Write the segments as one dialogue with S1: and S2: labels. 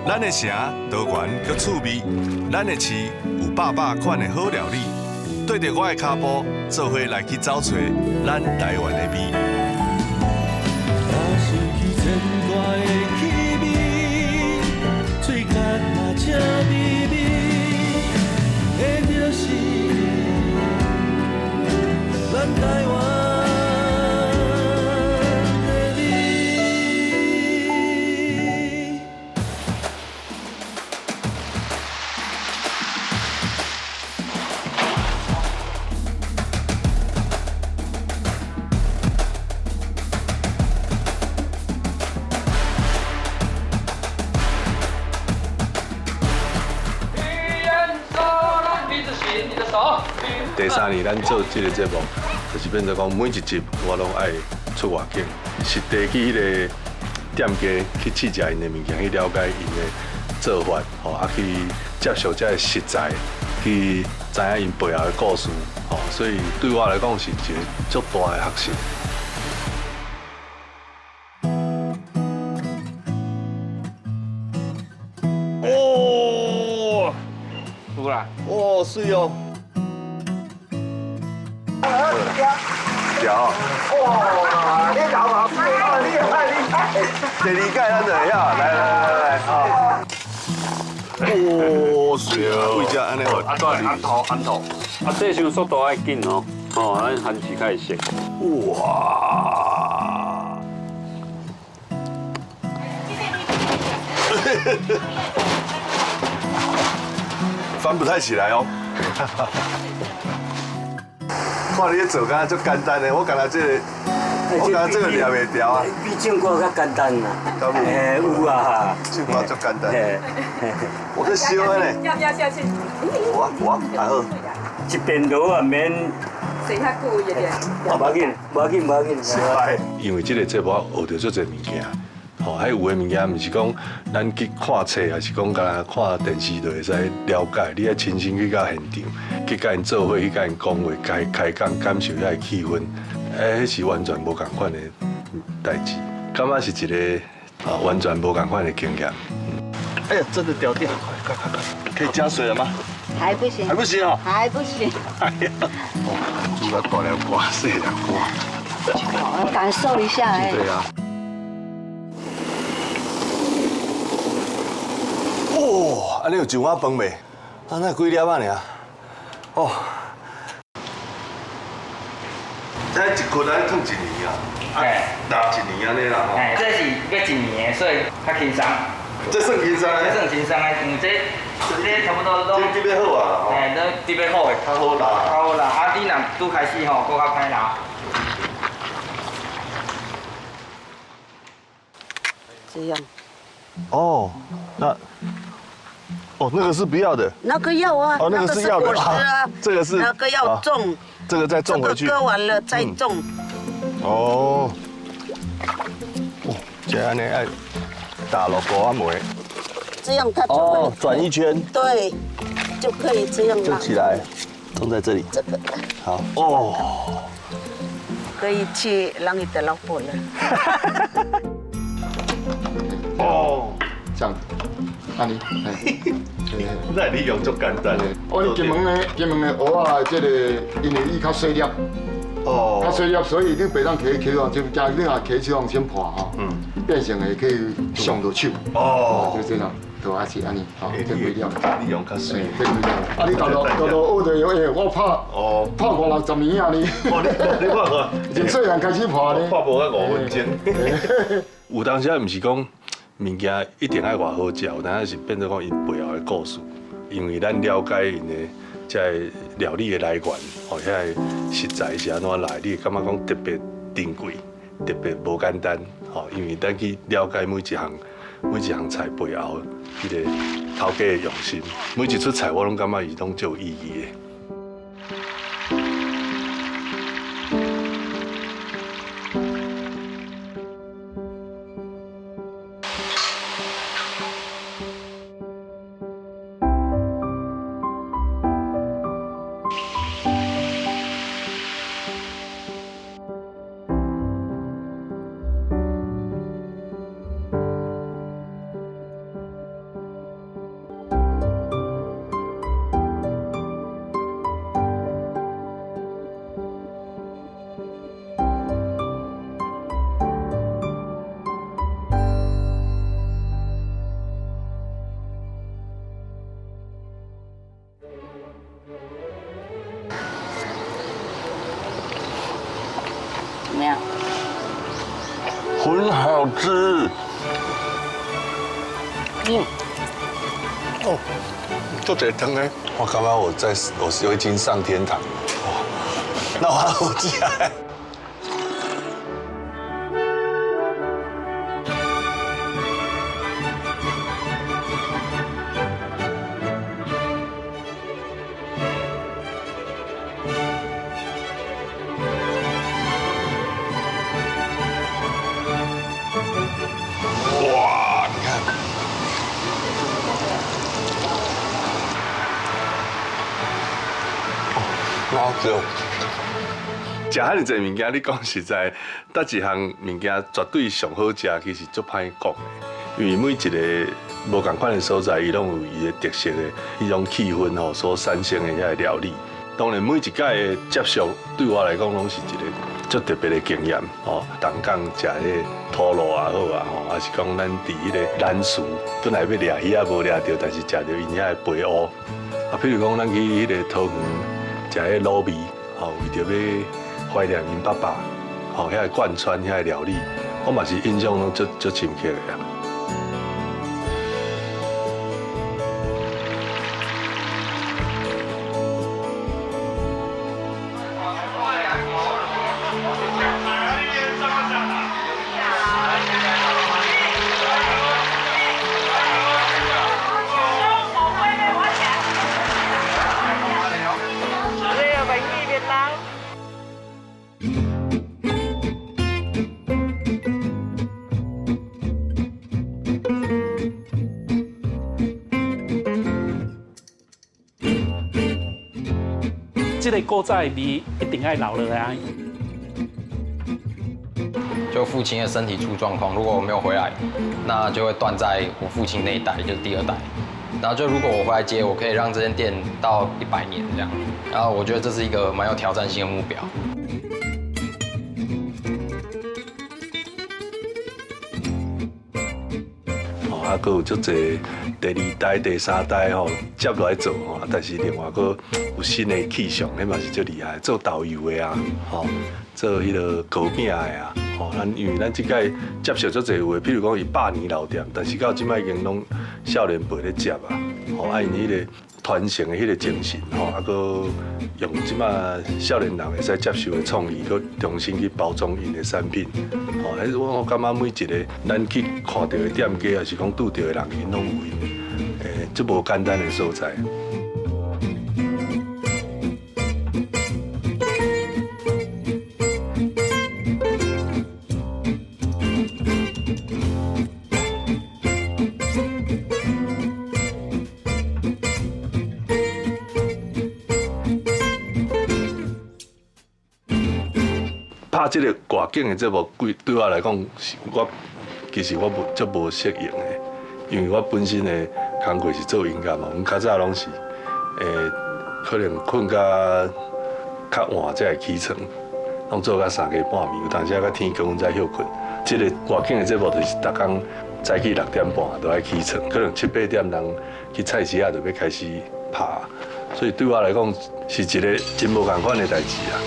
S1: 咱的城多元又趣味，咱的市有百款的好料理。对着我的脚步，做伙来去找找咱台湾的味。
S2: 若想起千大的气味，嘴角嘛正微微，的就是咱台湾。
S3: 第3年，咱做这个节目，就是变成讲每一集我拢爱出外景，实地去迄个店家去试食因的物件，去了解因的做法，吼，啊去接受这个食材，去知影因背后的故事，吼，所以对我来讲是一个足大的学习。
S4: 哦，出来，
S3: 哦，水哦。条。
S5: 哇，你搞嘛？厉害！
S3: 第2届咱就会晓，来啊！哦，水啊，为只安尼哦，
S4: 按头，啊，这时候速度爱紧哦，哦，咱番薯开始熟。
S3: 哇！翻不太起来哦。看你咧做，敢若足简单的，我感觉这个抓袂掉啊。
S5: 比唱歌较简单啦。有啊。
S3: 唱歌足简单。我在烧的呢。
S6: 要下去。
S3: 我还好。
S5: 一边都啊免。
S6: 谁较久一点？
S5: 无紧。
S3: 失败。因为这个节目学到足侪物件。吼，还有的物件，毋是讲咱去看册，还是讲甲看电视就会使了解。你爱亲身去到现场，去甲因做伙，去甲因讲话，开讲，感受遐个气氛，迄是完全无共款的代志。感觉是一个完全无共款的经验。哎呀，真的掉电！快！可以加水了吗？
S7: 还不行。
S3: 还不行哦。
S7: 还不行。
S3: 哎呀，煮了大凉瓜，细凉瓜。
S7: 感受一下哎。
S3: 对啊。哦，安尼有上碗饭未？啊，那几粒啊尔？哦，这一颗咱烫1年啊，拿1年安尼啦吼。
S8: 哎，这是要1年的，所以较轻松。
S3: 这算轻松
S8: 这算轻松的，因为这差不多都。
S3: 这特别好啊吼。
S8: 哎，都特别好的。
S3: 较好拿。
S8: 较好拿，啊，你若拄开始吼，搁较歹拿。
S7: 这样。
S3: 哦，那个是不要的。
S7: 那个要啊。
S3: 哦，那个是要的
S7: 果实啊。
S3: 这个是。
S7: 那个要种。
S3: 这个再种回去。
S7: 这个割完了再种。
S3: 哦。这安尼爱打落锅啊梅。
S7: 这样它就会
S3: 转一圈。
S7: 对，就可以这样拿
S3: 起来，种在这里。
S7: 这个。
S3: 好哦。
S7: 可以去让你的老婆了。
S3: 哦，
S9: 这样，安尼，
S3: 那利用足简单的。
S9: 你金门的蚵仔，这个因为伊较细粒，较细粒，所以你袂当摕手就加你若摕手先破吼，变成会可以上到手。就这样，就还是安尼，这几粒。
S3: 利用较细。
S9: 这几粒。啊，你大学学着，我拍50-60年啊你。
S3: 你看看，
S9: 从细汉开始拍呢。
S3: 拍无到5分钟。有当时啊，毋是讲。物件一定爱偌好食，但是变做讲因背后的故事，因为咱了解因的这料理的来源，哦，遐个食材是安怎来，你会感觉讲特别珍贵，特别无简单，哦，因为咱去了解每一项菜背后迄个头家的用心，每一出菜我拢感觉伊拢最有意义的。吃。
S1: 做这汤呢，我感觉我已经上天堂。那我好吃。哇，你看。好吃哦！
S3: 食遐尼济物件，你讲实在，搭一项物件绝对上好食，其实足歹讲的。因为每一个无共款的所在，伊拢有伊的特色的，迄种气氛吼所产生的遐个料理。当然，每一届的接触对我来讲，拢是一个足特别的经验吼。同港食迄土路也好啊吼，还是讲咱伫迄个南树本来要掠鱼啊，无掠着，但是食着因遐的肥蚵。啊，譬如讲咱去迄个桃园。食迄卤味，吼，为着要怀念因爸爸，吼，遐贯穿遐料理，我嘛是印象中足深刻的啊。
S10: 这个古早的味一定要留落来。
S11: 就父亲的身体出状况，如果我没有回来，那就会断在我父亲那一代，就是第二代。然后就如果我回来接，我可以让这间店到100年这样。然后我觉得这是一个蛮有挑战性的目标。
S3: 啊，佫有足侪第2代、第3代吼接落来做吼，但是另外佫有新的气象，迄嘛是足厉害。做导游的啊，吼，做迄个糕饼的啊，吼，因为咱即届接受足侪位，譬如讲伊100年老店，但是到即摆已经拢少年辈咧接啊，吼，啊因迄个传承的迄个精神吼，啊佫用即摆少年人会使接受的创意，佫重新去包装因的产品，吼，迄我感觉每一个咱去看到的店家，也是讲拄到的人，因拢有因足无简单的所在。拍这个外景的节目，对我来讲，其实我足无适应的，因为我本身的工作是做音乐嘛，阮较早拢是可能困较晚才会起床，拢做到3更半暝，有当时到天光阮才休困。这个外景的节目就是逐工早起6点半都要起床，可能7、8点人去菜市仔就要开始拍，所以对我来讲是一个真无共款的代志啊。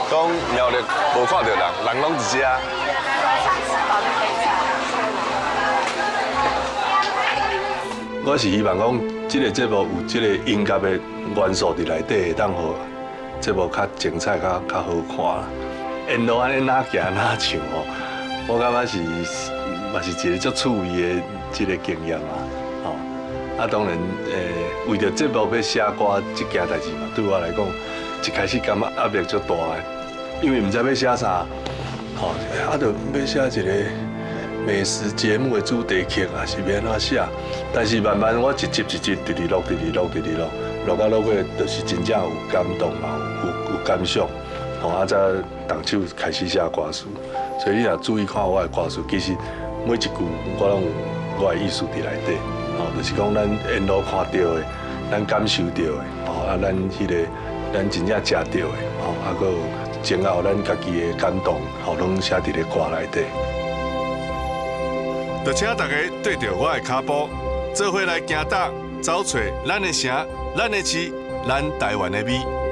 S1: 讲苗栗无看到人，人拢一只。
S3: 我是希望讲，这个节目有这个音乐的元素伫内底，会当互节目较精彩、较好看。沿路安尼哪行哪唱吼，我感觉嘛是一个足趣味的这个经验嘛，吼。啊，当然为着节目要写歌这件代志嘛，对我来讲，一开始感觉压力足大的，因为唔知要写啥，吼，啊，就要写一个美食节目的主题曲啊，是要安怎写？但是慢慢我一集一集直直录，录到尾就是真正有感动嘛，有感想，吼，啊才动手开始写歌词。所以你若注意看我的歌词，其实每一句我拢有我的意思伫内底，吼，就是讲咱沿路看到的，咱感受到的，吼，啊咱咱真正食到的，吼，啊佫有前后咱家己的感动，吼，拢写伫咧歌内底。
S1: 就请大家对着我的脚步，做伙来行踏，找找咱的城、咱的市、咱台湾的美。